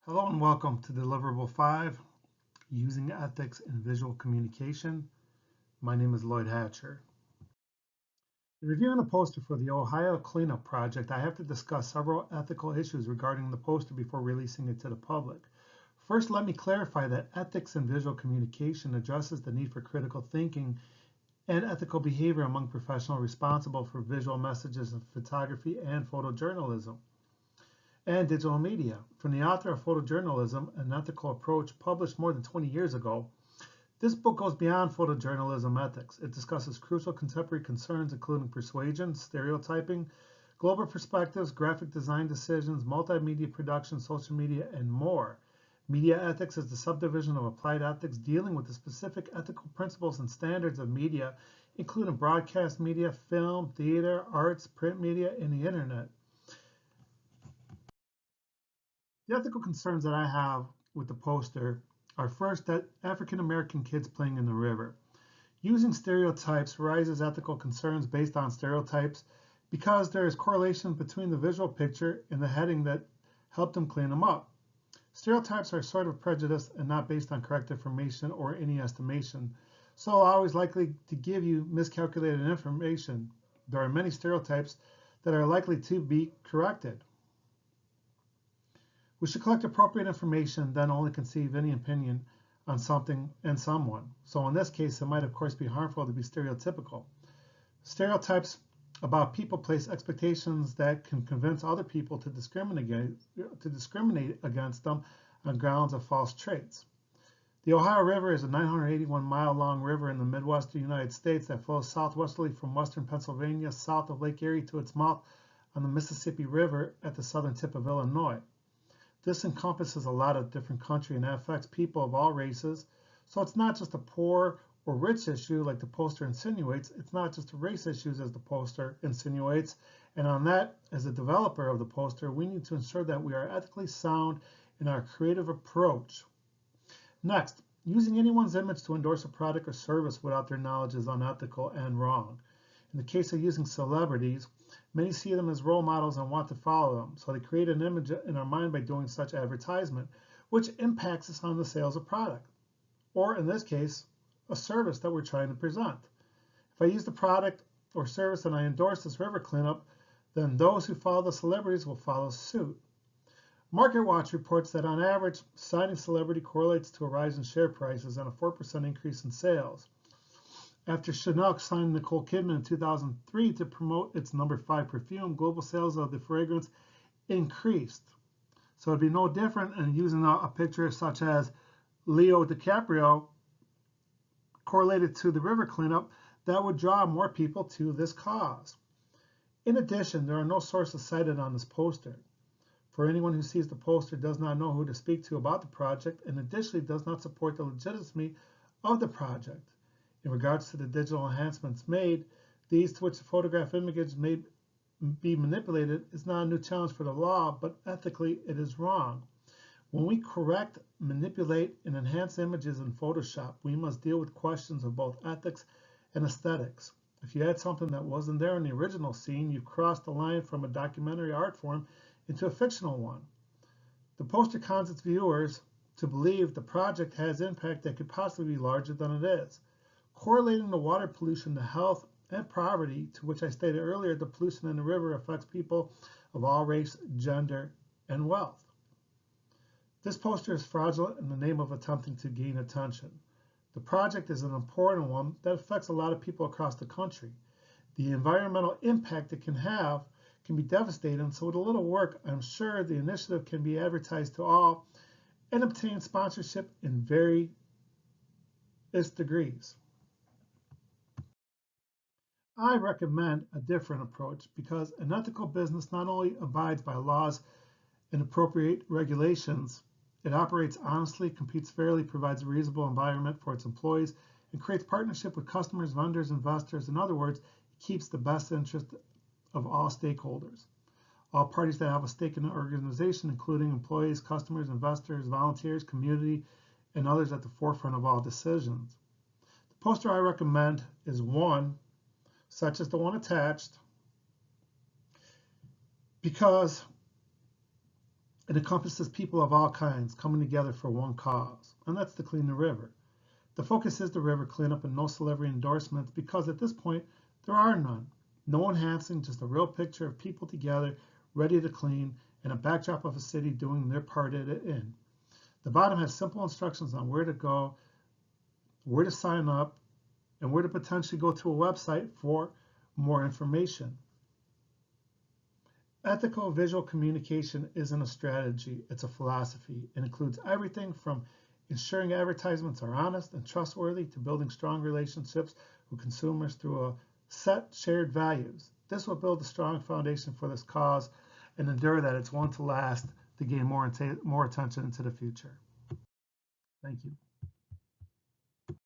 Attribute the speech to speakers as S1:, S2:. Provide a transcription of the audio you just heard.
S1: Hello and welcome to Deliverable 5, Using Ethics in Visual Communication. My name is Lloyd Hatcher. In reviewing a poster for the Ohio Cleanup Project, I have to discuss several ethical issues regarding the poster before releasing it to the public. First, let me clarify that ethics in visual communication addresses the need for critical thinking and ethical behavior among professionals responsible for visual messages in photography and photojournalism and digital media. From the author of Photojournalism, An Ethical Approach, published more than 20 years ago, this book goes beyond photojournalism ethics. It discusses crucial contemporary concerns including persuasion, stereotyping, global perspectives, graphic design decisions, multimedia production, social media, and more. Media ethics is the subdivision of applied ethics dealing with the specific ethical principles and standards of media, including broadcast media, film, theater, arts, print media, and the internet. The ethical concerns that I have with the poster are first that African American kids playing in the river. Using stereotypes raises ethical concerns based on stereotypes because there is correlation between the visual picture and the heading that helped them clean them up. Stereotypes are sort of prejudiced and not based on correct information or any estimation, so always likely to give you miscalculated information. There are many stereotypes that are likely to be corrected. We should collect appropriate information, then only conceive any opinion on something and someone. So in this case, it might of course be harmful to be stereotypical. Stereotypes about people place expectations that can convince other people to discriminate against them on grounds of false traits. The Ohio River is a 981-mile-long river in the Midwestern United States that flows southwesterly from western Pennsylvania south of Lake Erie to its mouth on the Mississippi River at the southern tip of Illinois. This encompasses a lot of different country and affects people of all races. So it's not just a poor or rich issue like the poster insinuates. It's not just a race issues as the poster insinuates. And on that, as a developer of the poster, we need to ensure that we are ethically sound in our creative approach. Next, using anyone's image to endorse a product or service without their knowledge is unethical and wrong. In the case of using celebrities, many see them as role models and want to follow them, so they create an image in our mind by doing such advertisement, which impacts us on the sales of product, or in this case, a service that we're trying to present. If I use the product or service and I endorse this river cleanup, then those who follow the celebrities will follow suit. MarketWatch reports that on average, citing celebrity correlates to a rise in share prices and a 4% increase in sales. After Chanel signed Nicole Kidman in 2003 to promote its number 5 perfume, global sales of the fragrance increased. So it'd be no different in using a picture such as Leo DiCaprio correlated to the river cleanup that would draw more people to this cause. In addition, there are no sources cited on this poster. For anyone who sees the poster does not know who to speak to about the project and additionally does not support the legitimacy of the project. In regards to the digital enhancements made, these to which the photograph images may be manipulated is not a new challenge for the law, but ethically it is wrong. When we correct, manipulate, and enhance images in Photoshop, we must deal with questions of both ethics and aesthetics. If you add something that wasn't there in the original scene, you've crossed the line from a documentary art form into a fictional one. The poster cons its viewers to believe the project has impact that could possibly be larger than it is. Correlating the water pollution to health and poverty, to which I stated earlier, the pollution in the river affects people of all race, gender, and wealth. This poster is fraudulent in the name of attempting to gain attention. The project is an important one that affects a lot of people across the country. The environmental impact it can have can be devastating, so with a little work, I'm sure the initiative can be advertised to all and obtain sponsorship in various degrees. I recommend a different approach because an ethical business not only abides by laws and appropriate regulations, it operates honestly, competes fairly, provides a reasonable environment for its employees, and creates partnership with customers, vendors, investors. In other words, it keeps the best interest of all stakeholders. All parties that have a stake in the organization, including employees, customers, investors, volunteers, community, and others at the forefront of all decisions. The poster I recommend is one such as the one attached, because It encompasses people of all kinds coming together for one cause, and that's to clean the river. The focus is the river cleanup and no celebrity endorsements because at this point there are none. No enhancing, just a real picture of people together, ready to clean, and a backdrop of a city doing their part at it in. The bottom has simple instructions on where to go, where to sign up, and where to potentially go to a website for more information. Ethical visual communication isn't a strategy, it's a philosophy. It includes everything from ensuring advertisements are honest and trustworthy to building strong relationships with consumers through a set shared values. This will build a strong foundation for this cause and endure that it's one to last to gain more attention into the future. Thank you.